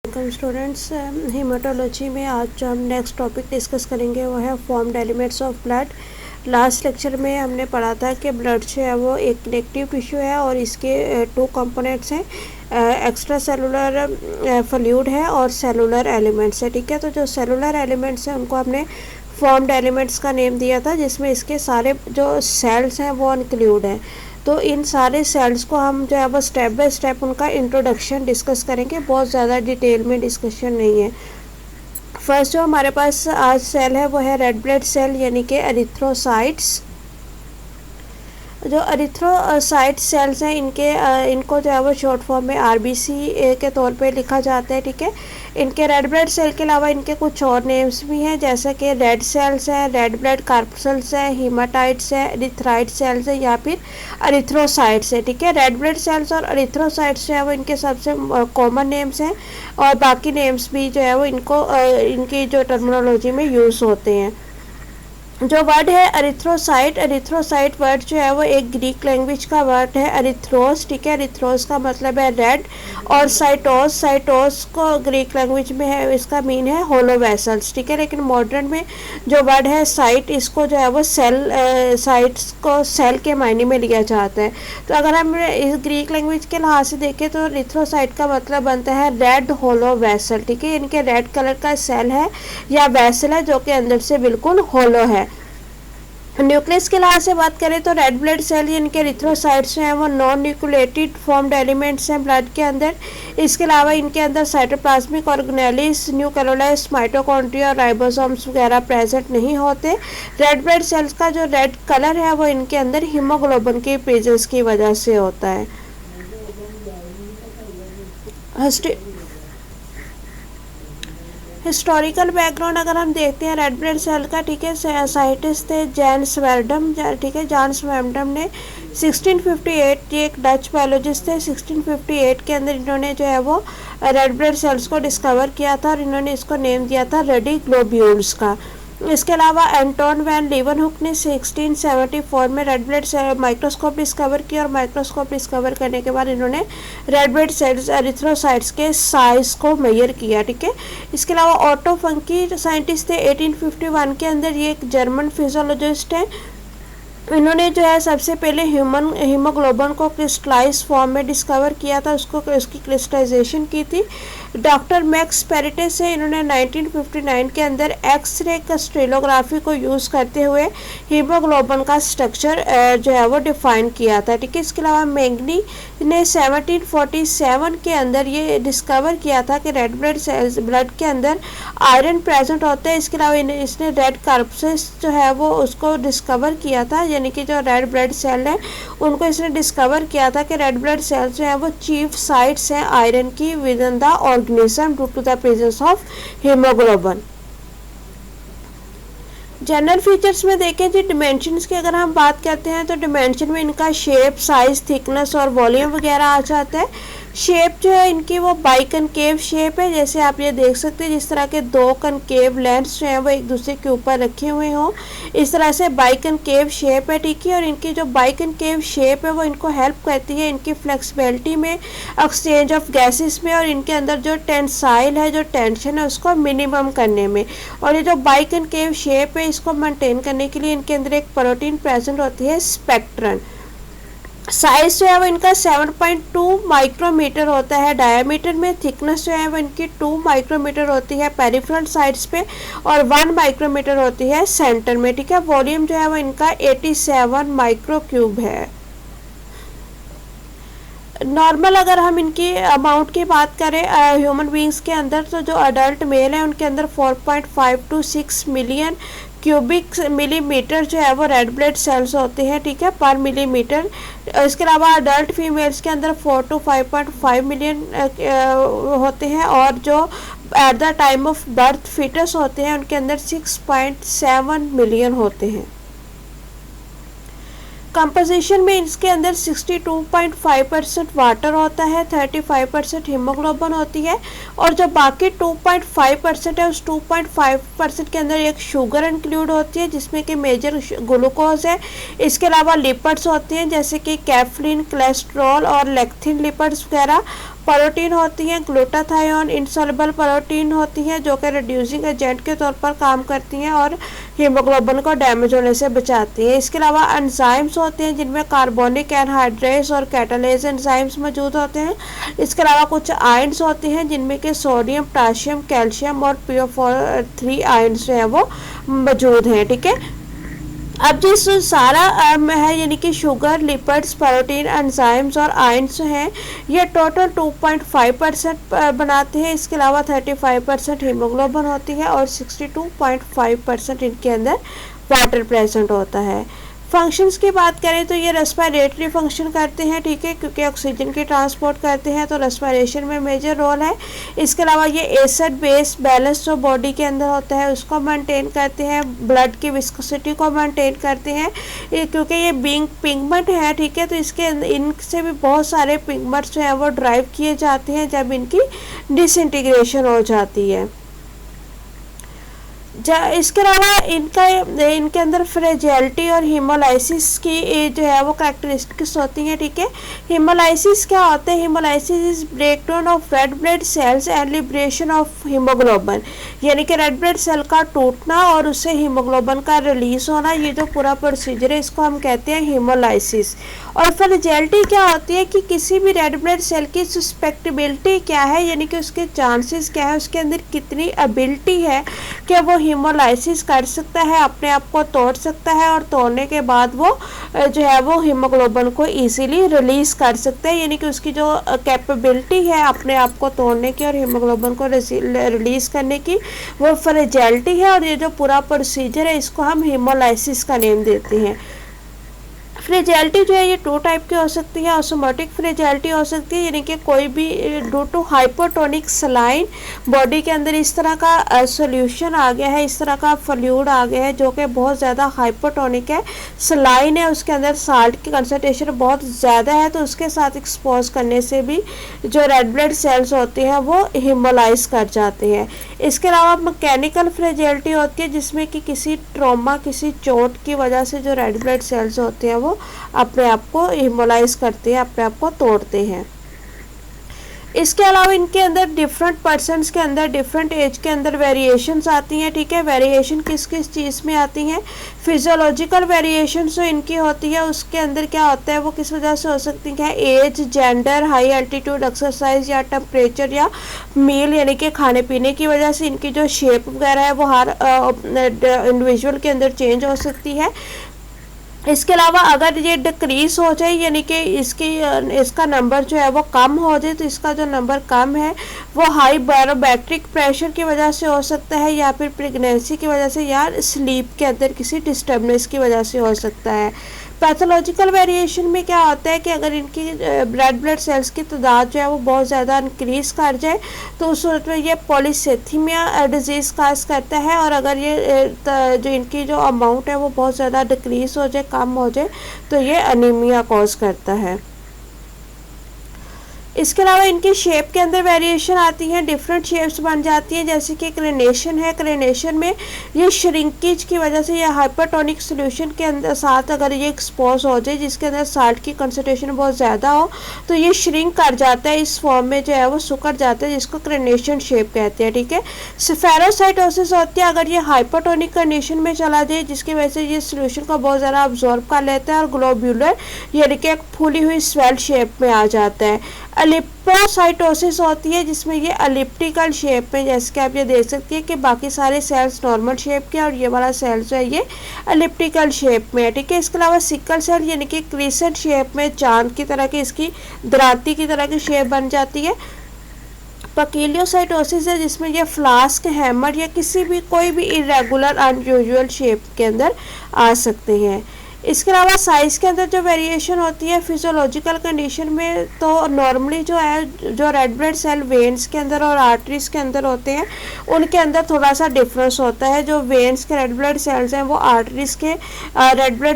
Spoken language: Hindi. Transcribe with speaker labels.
Speaker 1: Welcome students. हेमाटोलॉजी में आज जो हम नेक्स्ट टॉपिक डिस्कस करेंगे वो है formed elements of blood. Last lecture में हमने पढ़ा था कि ब्लड जो है वो एक कनेक्टिव टिश्यू है और इसके टू कंपोनेंट्स हैं, एक्स्ट्रा सेलुलर फ्लूइड है और सेलुलर एलिमेंट्स है। ठीक है, तो जो सेलुलर एलिमेंट्स हैं उनको हमने फॉर्म्ड एलिमेंट्स का नेम दिया था, जिसमें इसके सारे जो सेल्स हैं वो इंक्लूड हैं। तो इन सारे सेल्स को हम जो है वो स्टेप बाय स्टेप उनका इंट्रोडक्शन डिस्कस करेंगे, बहुत ज़्यादा डिटेल में डिस्कशन नहीं है। फर्स्ट जो हमारे पास आज सेल है वो है रेड ब्लड सेल यानी कि एरिथ्रोसाइट्स। जो एरिथ्रोसाइट सेल्स हैं इनको जो है वो शॉर्ट फॉर्म में आरबीसी के तौर पे लिखा जाता है। ठीक है, इनके रेड ब्लड सेल के अलावा इनके कुछ और नेम्स भी हैं, जैसे कि रेड सेल्स हैं, रेड ब्लड कार्पसल्स हैं, हीमाटाइट्स हैं, एरिथ्राइट सेल्स हैं या फिर एरिथ्रोसाइट्स हैं। ठीक है, रेड ब्लड सेल्स और एरिथ्रोसाइट्स जो है वो इनके सबसे कॉमन नेम्स हैं और बाकी नेम्स भी जो है वो इनकी जो टर्मिनोलॉजी में यूज़ होते हैं। जो वर्ड है एरिथ्रोसाइट वर्ड जो है वो एक ग्रीक लैंग्वेज का वर्ड है, एरिथ्रोस। ठीक है, एरिथ्रोस का मतलब है रेड और साइटोस को ग्रीक लैंग्वेज में है, इसका मीन है होलो वेसल्स। ठीक है, लेकिन मॉडर्न में जो वर्ड है साइट, इसको जो है वो साइट्स को सेल के मायने में लिया जाता है। तो अगर हम इस ग्रीक लैंग्वेज के लिहाज से देखें तो एरिथ्रोसाइट का मतलब बनता है रेड होलो वेसल। ठीक है, इनके रेड कलर का सेल है या वेसल है जो कि अंदर से बिल्कुल होलो है। न्यूक्लियस के लिहाज से बात करें तो रेड ब्लड सेल इनके एरिथ्रोसाइट्स हैं वो नॉन न्यूक्लिएटेड फॉर्म्ड एलिमेंट्स हैं ब्लड के अंदर। इसके अलावा इनके अंदर साइटोप्लाज्मिक ऑर्गेनेलिस, न्यूक्लियोलाइस, माइटोकॉन्ड्रिया और राइबोसोम्स वगैरह प्रेजेंट नहीं होते। रेड ब्लड सेल्स का जो रेड कलर है वो इनके अंदर हीमोग्लोबिन की प्रेजेंस की वजह से होता है। हिस्टोरिकल बैकग्राउंड अगर हम देखते हैं रेड ब्लड सेल का, ठीक है, साइंटिस्ट थे जॉन स्वैमडम। ठीक है, जॉन स्वैमडम ने 1658, ये एक डच बायोलॉजिस्ट थे, 1658 के अंदर इन्होंने जो है वो रेड ब्लड सेल्स को डिस्कवर किया था और इन्होंने इसको नेम दिया था रेडी ग्लोब्यूल्स का। इसके अलावा एंटोन वैन लीवनहुक ने 1674 में रेड ब्लड माइक्रोस्कोप डिस्कवर किया और माइक्रोस्कोप डिस्कवर करने के बाद इन्होंने रेड ब्लड सेल्स एरिथ्रोसाइट्स के साइज को मेजर किया। ठीक है, इसके अलावा ऑटो फंकी साइंटिस्ट थे 1851 के अंदर, ये एक जर्मन फिजियोलॉजिस्ट हैं। इन्होंने जो है सबसे पहले हीमोग्लोबिन को क्रिस्टलाइज फॉर्म में डिस्कवर किया था, उसकी क्रिस्टलाइजेशन की थी। डॉक्टर मैक्स पेरिटे से इन्होंने 1959 के अंदर एक्सरे क्रिस्टलोग्राफी को यूज़ करते हुए हीमोग्लोबिन का स्ट्रक्चर जो है वो डिफाइन किया था। ठीक है, इसके अलावा मैंगनी ने 1747 के अंदर ये डिस्कवर किया था कि रेड ब्लड सेल्स ब्लड के अंदर आयरन प्रेजेंट होता है। इसके अलावा इसने रेड कार्पसेस जो है वो उसको डिस्कवर किया था, यानी कि जो रेड ब्लड सेल है उनको इसने डिस्कवर किया था कि रेड ब्लड सेल्स जो है वो चीफ साइट्स हैं आयरन की with in the organism due to the presence of haemoglobin. General features में देखें जी, डिमेंशंस की अगर हम बात करते हैं तो डिमेंशन में इनका शेप, साइज, थिकनेस और वॉल्यूम वगैरह आ जाता है। शेप जो है इनकी वो बाई कनकेव शेप है, जैसे आप ये देख सकते हैं जिस तरह के दो कनकेव लेंस जो हैं वो एक दूसरे के ऊपर रखे हुए हों, इस तरह से बाई कनकेव शेप है। ठीक है, और इनकी जो बाई कनकेव शेप है वो इनको हेल्प करती है इनकी फ्लेक्सिबिलिटी में, एक्सचेंज ऑफ गैसेस में और इनके अंदर जो टेंसाइल है, जो टेंशन है उसको मिनिमम करने में। और ये जो बाई कनकेव शेप है इसको मेंटेन करने के लिए इनके अंदर एक प्रोटीन प्रेजेंट होती है, स्पेक्ट्रन। साइज जो है वो इनका 7.2 माइक्रोमीटर होता है डायमीटर में। थिकनेस जो है वो इनकी 2 माइक्रोमीटर होती है पेरिफेरल साइड्स पे और 1 माइक्रोमीटर होती है सेंटर में। ठीक है, वॉल्यूम जो है वो इनका 87 माइक्रो क्यूब है। नॉर्मल अगर हम इनकी अमाउंट की बात करें ह्यूमन बींग्स के अंदर, तो जो अडल्ट मेल है उनके अंदर 4.5 to 6 मिलियन क्यूबिक मिलीमीटर जो है वो रेड ब्लड सेल्स होते हैं। ठीक है, पर मिलीमीटर। इसके अलावा अडल्ट फीमेल्स के अंदर 4 to 5.5 मिलियन होते हैं और जो at the time of birth foetus होते हैं उनके अंदर 6.7 मिलियन होते हैं। कंपोजिशन में इसके अंदर 62.5% वाटर होता है, 35% हीमोग्लोबिन होती है और जो बाकी 2.5% है उस 2.5% के अंदर एक शुगर इंक्लूड होती है जिसमें कि मेजर ग्लूकोज है। इसके अलावा लिपिड्स होते हैं जैसे कि कैफलिन, कोलेस्ट्रॉल और लेक्थिन लिपिड्स वगैरह। प्रोटीन होती हैं ग्लूटाथायोन इनसॉल्युबल प्रोटीन होती हैं जो कि रिड्यूसिंग एजेंट के तौर पर काम करती हैं और हीमोग्लोबिन को डैमेज होने से बचाती हैं। इसके अलावा एंजाइम्स होते हैं जिनमें कार्बोनिक एनहाइड्रेस और कैटालेज एंजाइम्स मौजूद होते हैं। इसके अलावा कुछ आयंस होती हैं जिनमें कि सोडियम पोटाशियम कैल्शियम और PO3 आयंस जो है वो मौजूद हैं। ठीक है, अब जिस सारा है यानी कि शुगर लिपिड्स प्रोटीन एंजाइम्स और आयंस हैं ये टोटल 2.5% बनाते हैं। इसके अलावा 35% हीमोग्लोबिन होती है और 62.5% इनके अंदर वाटर प्रेजेंट होता है। फंक्शंस की बात करें तो ये रेस्पिरेटरी फंक्शन करते हैं। ठीक है, क्योंकि ऑक्सीजन की ट्रांसपोर्ट करते हैं तो रेस्पिरेशन में मेजर रोल है। इसके अलावा ये एसिड बेस बैलेंस जो बॉडी के अंदर होता है उसको मेंटेन करते हैं, ब्लड की विस्कोसिटी को मेंटेन करते हैं क्योंकि ये बीइंग पिगमेंट है। ठीक है, तो इसके इनसे भी बहुत सारे पिगमेंट्स जो हैं वो ड्राइव किए जाते हैं जब इनकी डिसइंटीग्रेशन हो जाती है। इसके अलावा इनके अंदर फ्रेजिलिटी और हीमोलाइसिस की जो है वो कैरेक्टरिस्टिक्स होती हैं। ठीक है, हीमोलाइसिस क्या होता है? Haemolysis is breakdown of red blood cells and liberation of haemoglobin, यानी कि रेड ब्लड सेल का टूटना और उससे हीमोग्लोबिन का रिलीज होना, ये जो पूरा प्रोसीजर है इसको हम कहते हैं हीमोलाइसिस। और फ्रेजिलिटी क्या होती है कि किसी भी रेड ब्लड सेल की सस्पेक्टेबिलिटी क्या है, यानी कि उसके चांसेस क्या है, उसके अंदर कितनी एबिलिटी है कि वो हीमोलाइसिस कर सकता है, अपने आप को तोड़ सकता है और तोड़ने के बाद वो जो है वो हीमोग्लोबिन को इजीली रिलीज कर सकता है, यानी कि उसकी जो कैपेबिलिटी है अपने आप को तोड़ने की और हीमोग्लोबिन को रिलीज करने की वो फ्रेजिलिटी है। और ये जो पूरा प्रोसीजर है इसको हम हीमोलाइसिस का नेम देते हैं। फ्रेजिलिटी जो है ये 2 टाइप की हो सकती है। ऑसमोटिक फ्रेजिलिटी हो सकती है, यानी कि कोई भी due to hypotonic saline body के अंदर इस तरह का सॉल्यूशन आ गया है, इस तरह का फ्लूइड आ गया है जो कि बहुत ज़्यादा हाइपोटोनिक है, सलाइन है, उसके अंदर साल्ट की कंसनट्रेशन बहुत ज़्यादा है, तो उसके साथ एक्सपोज करने से भी जो रेड ब्लड सेल्स होते हैं वो हीमोलाइज कर जाते हैं। इसके अलावा मैकेनिकल फ्रेजिलिटी होती है जिसमें कि किसी ट्रॉमा किसी चोट की वजह से जो रेड ब्लड सेल्स होते हैं वो अपने आप को हीमोलाइज करते हैं, अपने आप को तोड़ते हैं। इसके अलावा इनके अंदर डिफरेंट पर्सन्स के अंदर डिफरेंट एज के अंदर वेरिएशंस आती हैं। ठीक है, वेरिएशन किस किस चीज़ में आती हैं? फिजियोलॉजिकल वेरिएशन जो इनकी होती है उसके अंदर क्या होता है, वो किस वजह से हो सकती है? Age, gender, high altitude exercise या टेम्परेचर या मील यानी कि खाने पीने की वजह से इनकी जो शेप वगैरह है वो हर इंडिविजुअल के अंदर चेंज हो सकती है। इसके अलावा अगर ये डिक्रीज हो जाए यानी कि इसका नंबर जो है वो कम हो जाए, तो इसका जो नंबर कम है वो हाई बैरोमेट्रिक प्रेशर की वजह से हो सकता है या फिर प्रेगनेंसी की वजह से या स्लीप के अंदर किसी डिस्टर्बेंस की वजह से हो सकता है। पैथोलॉजिकल वेरिएशन में क्या होता है कि अगर इनकी रेड ब्लड सेल्स की तादाद जो है वो बहुत ज़्यादा इंक्रीज़ कर जाए तो उस सूरत में ये पॉलीसेथीमिया डिजीज़ काज करता है, और अगर ये जो इनकी जो अमाउंट है वो बहुत ज़्यादा डिक्रीज़ हो जाए, कम हो जाए, तो ये अनीमिया कॉज करता है। इसके अलावा इनकी शेप के अंदर वेरिएशन आती है, डिफरेंट शेप्स बन जाती हैं, जैसे कि क्रेनेशन है। क्रेनेशन में ये श्रिंकेज की वजह से या हाइपरटोनिक सोल्यूशन के अंदर साथ अगर ये एक्सपोज हो जाए जिसके अंदर साल्ट की कंसंट्रेशन बहुत ज़्यादा हो तो ये श्रिंक कर जाता है, इस फॉर्म में जो है वो सुकड़ जाता है, जिसको क्रेनेशन शेप कहते हैं। ठीक है, स्फेरोसाइटोसिस होती है अगर ये हाइपरटोनिक कंडीशन में चला जाए जिसकी वजह से ये सोल्यूशन को बहुत ज़्यादा अब्जॉर्ब कर लेता है और ग्लोब्यूलर यानी कि एक फूली हुई स्वेल शेप में आ जाता है। एलिप्टोसाइटोसिस होती है जिसमें ये एलिप्टिकल शेप में, जैसे कि आप ये देख सकती है कि बाकी सारे सेल्स नॉर्मल शेप के और ये वाला सेल जो है ये एलिप्टिकल शेप में है। ठीक है, इसके अलावा सिकल सेल यानी कि क्रिसेंट शेप में चांद की तरह की इसकी दराती की तरह की शेप बन जाती है। पकीलियोसाइटोसिस है जिसमें ये फ्लास्क, हैमर या किसी भी कोई भी इरेगुलर अनयूजुअल शेप के अंदर आ सकते हैं। इसके अलावा साइज़ के अंदर जो वेरिएशन होती है फिजियोलॉजिकल कंडीशन में, तो नॉर्मली जो है जो रेड ब्लड सेल वेन्स के अंदर और आर्टरीज के अंदर होते हैं उनके अंदर थोड़ा सा डिफरेंस होता है। जो वेन्स के रेड ब्लड सेल्स हैं वो आर्टरीज के रेड ब्लड